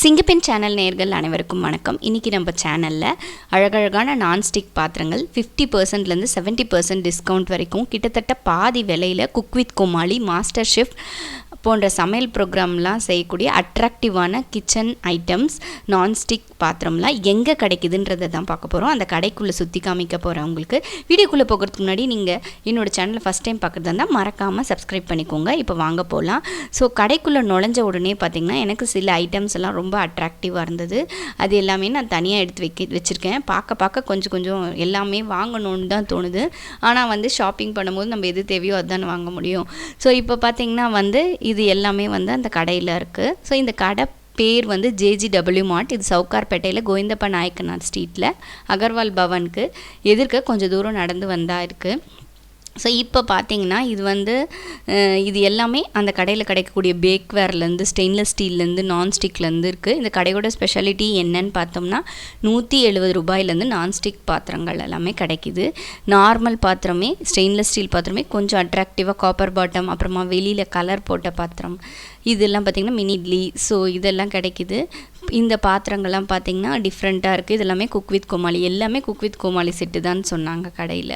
சிங்கப்பெண் channel நேயர்கள் அனைவருக்கும் வணக்கம். இன்றைக்கி நம்ம சேனலில் அழகழகான நான்ஸ்டிக் பாத்திரங்கள் 50%லேருந்து 70% டிஸ்கவுண்ட் வரைக்கும் கிட்டத்தட்ட பாதி விலையில் cook with Comali, master chef போன்ற சமையல் ப்ரோக்ராம்லாம் செய்யக்கூடிய அட்ராக்டிவான கிச்சன் ஐட்டம்ஸ் நான்ஸ்டிக் பாத்திரம்லாம் எங்கே கிடைக்குதுன்றதை தான் பார்க்க போகிறோம். அந்த கடைக்குள்ளே சுற்றி காமிக்க போகிறேன். உங்களுக்கு வீடியோக்குள்ளே போகிறதுக்கு முன்னாடி நீங்கள் என்னோடய சேனலை ஃபஸ்ட் டைம் பார்க்குறதா இருந்தால் மறக்காமல் சப்ஸ்கிரைப் பண்ணிக்கோங்க. இப்போ வாங்க போகலாம். ஸோ கடைக்குள்ளே நுழைஞ்ச உடனே பார்த்திங்கன்னா எனக்கு சில ஐட்டம்ஸ் எல்லாம் ரொம்ப அட்ராக்டிவாக இருந்தது. அது எல்லாமே நான் தனியாக எடுத்து வச்சுருக்கேன். பார்க்க கொஞ்சம் எல்லாமே வாங்கணுன்னு தான் தோணுது. ஆனால் ஷாப்பிங் பண்ணும்போது நம்ம எது தேவையோ அதுதான் வாங்க முடியும். ஸோ இப்போ பார்த்திங்கன்னா இது எல்லாமே அந்த கடையில் இருக்குது. ஸோ இந்த கடை பேர் JGW MART. இது சவுக்கார்பேட்டையில் கோவிந்தப்பா நாயக்கன் ஸ்ட்ரீட்டில் அகர்வால் பவனுக்கு எதிர்க்க கொஞ்சம் தூரம் நடந்து வந்தால் இருக்குது. ஸோ இப்போ பார்த்தீங்கன்னா இது எல்லாமே அந்த கடையில் கிடைக்கக்கூடிய பேக்வேர்லேருந்து, ஸ்டெயின்லெஸ் ஸ்டீல்லேருந்து, நான்ஸ்டிக்லேருந்து இருக்குது. இந்த கடையோட ஸ்பெஷாலிட்டி என்னன்னு பார்த்தோம்னா 170 ரூபாயிலேருந்து நான்ஸ்டிக் பாத்திரங்கள் எல்லாமே கிடைக்கிது. நார்மல் பாத்திரமே, ஸ்டெயின்லெஸ் ஸ்டீல் பாத்திரமே, கொஞ்சம் அட்ராக்டிவாக காப்பர் பாட்டம், அப்புறமா வெளியில் கலர் போட்ட பாத்திரம், இதெல்லாம் பார்த்திங்கன்னா மினி இட்லி, ஸோ இதெல்லாம் கிடைக்கிது. இந்த பாத்திரங்கள்லாம் பார்த்திங்கன்னா டிஃப்ரெண்ட்டாக இருக்குது. இதெல்லாமே குக் வித் கோமாளி, எல்லாமே குக் வித் கோமாளி செட்டு தான் சொன்னாங்க கடையில்.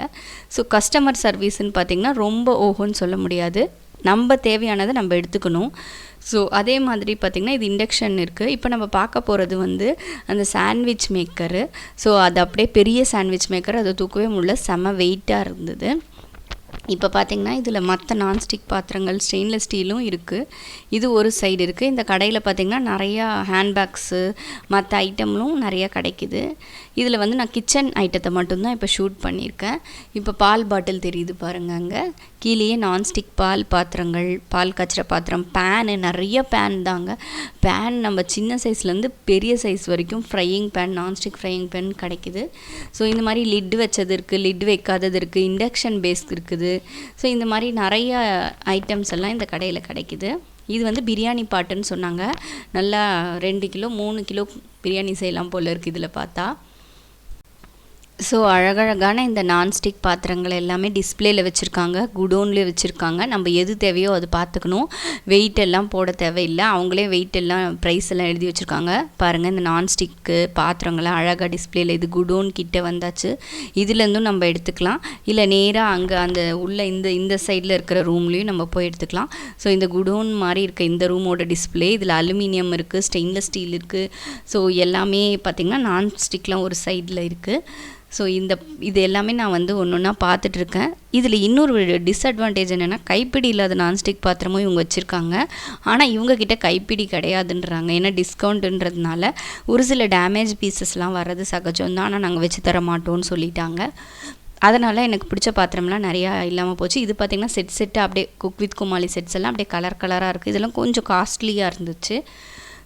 ஸோ கஸ்டமர் சர்வீஸ்ன்னு பார்த்திங்கன்னா ரொம்ப ஓஹோன்னு சொல்ல முடியாது. நம்ம தேவையானதை நம்ம எடுத்துக்கணும். ஸோ அதே மாதிரி பார்த்திங்கன்னா இது இண்டக்ஷன் இருக்குது. இப்போ நம்ம பார்க்க போகிறது அந்த சாண்ட்விச் மேக்கரு. ஸோ அது அப்படியே பெரிய சாண்ட்விச் மேக்கர், அதை தூக்கவே முடியல, செம வெயிட்டாக இருந்தது. இப்போ பார்த்திங்கன்னா இதில் மற்ற நான்ஸ்டிக் பாத்திரங்கள் ஸ்டெயின்லெஸ் ஸ்டீலும் இருக்குது. இது ஒரு சைடு இருக்குது. இந்த கடையில் பார்த்திங்கன்னா நிறையா ஹேண்ட்பேக்ஸு மற்ற ஐட்டம்லும் நிறையா கிடைக்கிது. இதில் நான் கிச்சன் ஐட்டத்தை மட்டும்தான் இப்போ ஷூட் பண்ணியிருக்கேன். இப்போ பால் பாட்டில் தெரியுது பாருங்கள். அங்கே கீழேயே நான்ஸ்டிக் பால் பாத்திரங்கள், பால் காய்ச்சுற பாத்திரம், பேனு, நிறைய பேன் தாங்க. பேன் நம்ம சின்ன சைஸ்லேருந்து பெரிய சைஸ் வரைக்கும் frying pan, nonstick frying pan கிடைக்கிது. ஸோ இந்த மாதிரி லிட் வச்சது இருக்குது, லிட் வைக்காதது இருக்குது, இண்டக்ஷன் பேஸ் இருக்குது. ஸோ இந்த மாதிரி நிறைய ஐட்டம்ஸ் எல்லாம் இந்த கடையில் கிடைக்கிது. இது பிரியாணி பாட்டுன்னு சொன்னாங்க. நல்லா 2 கிலோ 3 கிலோ பிரியாணி செய்யலாம் போல் இருக்குது இதில் பார்த்தா. ஸோ அழகழகான இந்த நான்ஸ்டிக் பாத்திரங்கள் எல்லாமே டிஸ்பிளேயில் வச்சுருக்காங்க, குடோன்லேயே வச்சுருக்காங்க. நம்ம எது தேவையோ அது பார்த்துக்கணும். வெயிட் எல்லாம் போட தேவையில்லை. அவங்களே வெயிட் எல்லாம் ப்ரைஸ் எல்லாம் எழுதி வச்சுருக்காங்க பாருங்கள். இந்த நான்ஸ்டிக்கு பாத்திரங்கள்லாம் அழகாக டிஸ்பிளேயில், இது குடோன் கிட்டே வந்தாச்சு. இதுலேருந்தும் நம்ம எடுத்துக்கலாம், இல்லை நேராக அங்கே அந்த உள்ள இந்த சைடில் இருக்கிற ரூம்லேயும் நம்ம போய் எடுத்துக்கலாம். ஸோ இந்த குடோன் மாதிரி இருக்க இந்த ரூமோட டிஸ்பிளே, இதில் அலுமினியம் இருக்குது, ஸ்டெயின்லெஸ் ஸ்டீல் இருக்குது. ஸோ எல்லாமே பார்த்திங்கன்னா நான்ஸ்டிக்லாம் ஒரு சைடில் இருக்குது. ஸோ இது எல்லாமே நான் ஒன்று ஒன்றா பார்த்துட்ருக்கேன். இதில் இன்னொரு டிஸ்அட்வான்டேஜ் என்னென்னா கைப்பிடி இல்லாத நான்ஸ்டிக் பாத்திரமும் இவங்க வச்சுருக்காங்க. ஆனால் இவங்கக்கிட்ட கைப்பிடி கிடையாதுன்றாங்க. ஏன்னா டிஸ்கவுண்ட்டுன்றதுனால ஒரு சில டேமேஜ் பீசஸ்லாம் வர்றது சகஜம் தான், ஆனால் நாங்கள் வச்சு தர மாட்டோம்னு சொல்லிட்டாங்க. அதனால் எனக்கு பிடிச்ச பாத்திரம்லாம் நிறையா இல்லாமல் போச்சு. இது பார்த்திங்கன்னா செட்டாக அப்படியே குக் வித் கோமாளி செட்ஸ் எல்லாம் அப்படியே கலராக இருக்குது. இதெல்லாம் கொஞ்சம் காஸ்ட்லியாக இருந்துச்சு.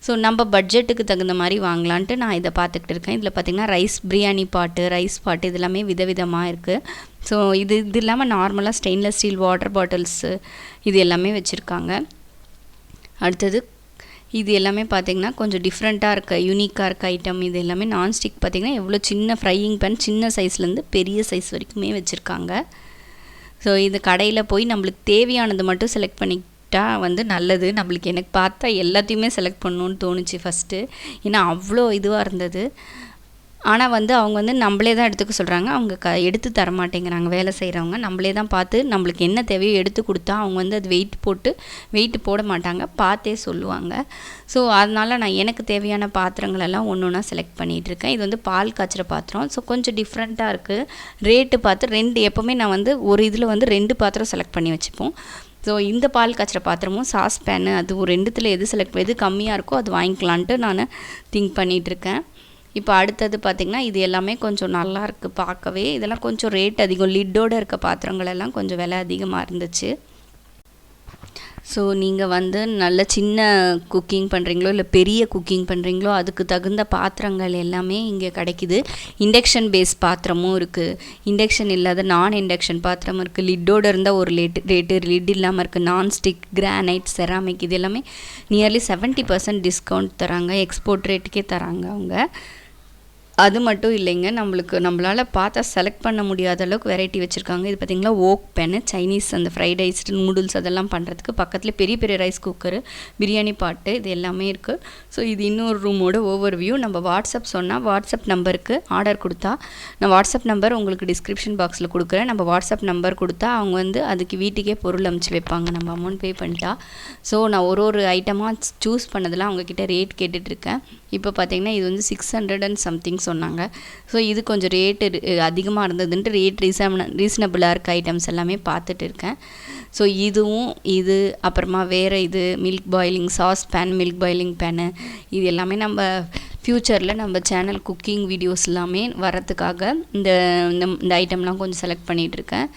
ஸோ நம்ம பட்ஜெட்டுக்கு தகுந்த மாதிரி வாங்கலான்ட்டு நான் இதை பார்த்துக்கிட்டு இருக்கேன். இதில் பார்த்திங்கன்னா ரைஸ் பிரியாணி பாட்டு, ரைஸ் பாட்டு, இது எல்லாமே விதவிதமாக இருக்குது. ஸோ இது இல்லாமல் நார்மலாக ஸ்டெயின்லெஸ் ஸ்டீல் வாட்டர் பாட்டில்ஸு இது எல்லாமே வச்சுருக்காங்க. அடுத்தது இது எல்லாமே பார்த்திங்கன்னா கொஞ்சம் டிஃப்ரெண்ட்டாக இருக்க, யூனிக்காக இருக்க ஐட்டம். இது எல்லாமே நான்ஸ்டிக் பார்த்திங்கன்னா எவ்வளோ சின்ன ஃப்ரையிங் பேன், சின்ன சைஸ்லேருந்து பெரிய சைஸ் வரைக்குமே வச்சுருக்காங்க. ஸோ இது கடையில் போய் நம்மளுக்கு தேவையானது மட்டும் செலக்ட் பண்ணி நல்லது. நம்மளுக்கு எனக்கு பார்த்தா எல்லாத்தையுமே செலக்ட் பண்ணணுன்னு தோணுச்சு ஃபஸ்ட்டு. ஏன்னா அவ்வளோ இதுவாக இருந்தது. ஆனால் அவங்க நம்மளே தான் எடுத்துக்க சொல்கிறாங்க. அவங்க எடுத்து தர மாட்டேங்கிறாங்க. வேலை செய்கிறவங்க நம்மளே தான் பார்த்து நம்மளுக்கு என்ன தேவையோ எடுத்து கொடுத்தா அவங்க அது வெயிட் போட மாட்டாங்க, பார்த்தே சொல்லுவாங்க. ஸோ அதனால் நான் எனக்கு தேவையான பாத்திரங்களெல்லாம் ஒன்று ஒன்றா செலக்ட் பண்ணிகிட்ருக்கேன். இது பால் காய்ச்சுற பாத்திரம். ஸோ கொஞ்சம் டிஃப்ரெண்ட்டாக இருக்குது. ரேட்டு பார்த்து எப்போவுமே நான் ஒரு இதில் 2 பாத்திரம் செலக்ட் பண்ணி வச்சுப்போம். ஸோ இந்த பால் காய்ச்சுற பாத்திரமும் சாஸ் பேனு, அது ஒரு 2த்தில் எது கம்மியாக இருக்கோ அது வாங்கிக்கலான்ட்டு நான் திங்க் பண்ணிகிட்ருக்கேன். இப்போ அடுத்தது பார்த்திங்கன்னா இது எல்லாமே கொஞ்சம் நல்லா இருக்குது பார்க்கவே. இதெல்லாம் கொஞ்சம் ரேட் அதிகம், லிட்டோடு இருக்க பாத்திரங்கள் எல்லாம் கொஞ்சம் விலை அதிகமாக இருந்துச்சு. ஸோ நீங்கள் நல்ல சின்ன குக்கிங் பண்ணுறீங்களோ இல்லை பெரிய குக்கிங் பண்ணுறீங்களோ அதுக்கு தகுந்த பாத்திரங்கள் எல்லாமே இங்கே கிடைக்கிது. இண்டக்ஷன் பேஸ் பாத்திரமும் இருக்குது, இண்டக்ஷன் இல்லாத நான் இண்டக்ஷன் பாத்திரமும் இருக்குது. லிட்டோடு இருந்தால் ஒரு ரேட்டு, லிட் இல்லாமல் இருக்குது. நான்ஸ்டிக், கிரானைட், செராமிக் இது எல்லாமே நியர்லி 70% டிஸ்கவுண்ட் தராங்க. எக்ஸ்போர்ட் ரேட்டுக்கே தராங்க அவங்க. அது மட்டும் இல்லைங்க, நம்மளால் பார்த்தா செலக்ட் பண்ண முடியாத அளவுக்கு வெரைட்டி வச்சுருக்காங்க. இது பார்த்திங்களா ஓக் பேனு, சைனீஸ் அந்த ஃப்ரைட் ரைஸ் நூடுல்ஸ் அதெல்லாம் பண்ணுறதுக்கு பக்கத்தில் பெரிய பெரிய ரைஸ் குக்கரு, பிரியாணி பாட்டு இது எல்லாமே இருக்குது. ஸோ இது இன்னொரு ரூமோட ஓவர்வியூ. நம்ம வாட்ஸ்அப் சொன்னால் வாட்ஸ்அப் நம்பருக்கு ஆர்டர் கொடுத்தா, நான் வாட்ஸ்அப் நம்பர் உங்களுக்கு டிஸ்கிரிப்ஷன் பாக்ஸில் கொடுக்குறேன். நம்ம வாட்ஸ்அப் நம்பர் கொடுத்தா அவங்க வந்து அதுக்கு வீட்டுக்கே பொருள் அமுச்சு வைப்பாங்க நம்ம அமௌண்ட் பே பண்ணிட்டா. ஸோ நான் ஒரு ஐட்டமாக சூஸ் பண்ணதெல்லாம் அவங்கக்கிட்ட ரேட் கேட்டுட்ருக்கேன். இப்போ பார்த்திங்கன்னா இது வந்து 600 and something சொன்னாங்க. ஸோ இது கொஞ்சம் ரேட்டு அதிகமாக இருந்ததுன்ட்டு ரேட் ரீசனபிளாக இருக்க ஐட்டம்ஸ் எல்லாமே பார்த்துட்டு இருக்கேன். ஸோ இது அப்புறமா வேறு இது milk boiling sauce pan, milk boiling pan, இது எல்லாமே நம்ம ஃப்யூச்சரில் நம்ம சேனல் குக்கிங் வீடியோஸ் எல்லாமே வரத்துக்காக இந்த ஐட்டம்லாம் கொஞ்சம் செலக்ட் பண்ணிகிட்ருக்கேன்.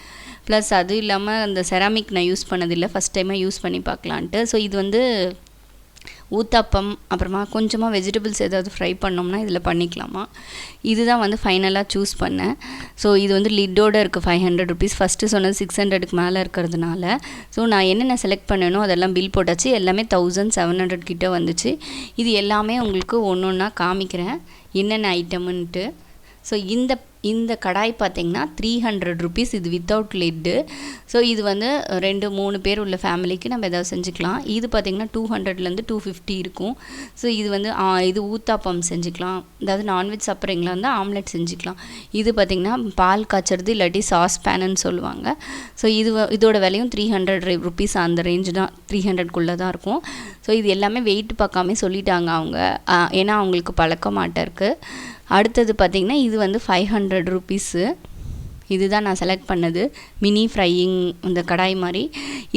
ப்ளஸ் அது இல்லாமல் அந்த செராமிக் நான் யூஸ் பண்ணதில்லை, ஃபஸ்ட் டைமாக யூஸ் பண்ணி பார்க்கலான்ட்டு. ஸோ இது வந்து ஊத்தாப்பம் அப்புறமா கொஞ்சமாக வெஜிடபிள்ஸ் ஏதாவது ஃப்ரை பண்ணோம்னா இதில் பண்ணிக்கலாமா. இதுதான் வந்து ஃபைனலாக சூஸ் பண்ணேன். ஸோ இது வந்து லிட்டோடு இருக்குது 500 rupees. ஃபஸ்ட்டு சொன்னது 600க்கு மேலே இருக்கிறதுனால ஸோ நான் என்னென்ன செலக்ட் பண்ணேனோ அதெல்லாம் பில் போட்டாச்சு. எல்லாமே 1700 கிட்ட வந்துச்சு. இது எல்லாமே உங்களுக்கு ஒன்று ஒன்றா காமிக்கிறேன் என்னென்ன ஐட்டமுன்ட்டு. ஸோ இந்த கடாய் பார்த்திங்கன்னா 300 rupees. இது வித்தவுட் லிட்டு. ஸோ இது வந்து 2-3 பேர் உள்ள ஃபேமிலிக்கு நம்ம எதாவது செஞ்சுக்கலாம். இது பார்த்திங்கன்னா 200லேருந்து 250 இருக்கும். ஸோ இது வந்து இது ஊத்தாப்பம் செஞ்சுக்கலாம். அதாவது நான்வெஜ் சாப்பிட்றீங்களா இருந்தால் ஆம்லெட் செஞ்சுக்கலாம். இது பார்த்திங்கன்னா பால் காய்ச்சறது இல்லாட்டி சாஸ் பேனுன்னு சொல்லுவாங்க. ஸோ இதோட விலையும் 300 rupees அந்த ரேஞ்சு தான், 300க்குள்ளே தான் இருக்கும். ஸோ இது எல்லாமே வெயிட் பார்க்காம சொல்லிட்டாங்க அவங்க, ஏன்னா அவங்களுக்கு பழக்கமாட்ட இருக்குது. அடுத்தது பார்த்திங்கன்னா இது வந்து 500 rupees. இதுதான் நான் செலக்ட் பண்ணது, மினி ஃப்ரையிங் இந்த கடாய் மாதிரி.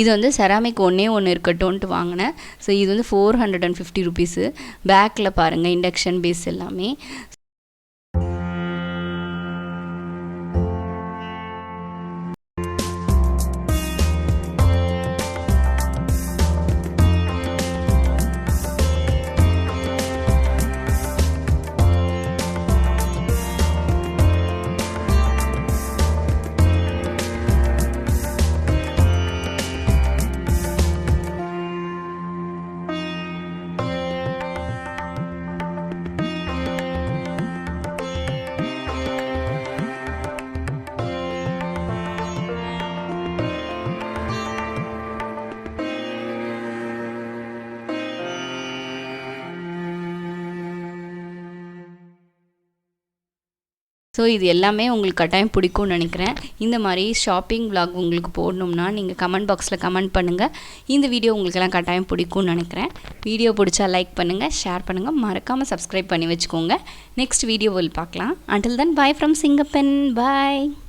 இது வந்து செராமிக் ஒன்று இருக்கட்டும்ன்ட்டு வாங்கினேன். ஸோ இது வந்து 450 rupees. பேக்கில் பாருங்கள் இண்டக்ஷன் பேஸ் எல்லாமே. ஸோ இது எல்லாமே உங்களுக்கு கட்டாயம் பிடிக்கும்னு நினைக்கிறேன். இந்த மாதிரி ஷாப்பிங் விலாக் உங்களுக்கு போடணும்னா நீங்கள் கமெண்ட் பாக்ஸில் கமெண்ட் பண்ணுங்கள். இந்த வீடியோ உங்களுக்கெல்லாம் கட்டாயம் பிடிக்கும்னு நினைக்கிறேன். வீடியோ பிடிச்சா லைக் பண்ணுங்கள், ஷேர் பண்ணுங்கள், மறக்காமல் சப்ஸ்கிரைப் பண்ணி வச்சுக்கோங்க. நெக்ஸ்ட் வீடியோவில் பார்க்கலாம். Until then, bye from Singapore. Bye.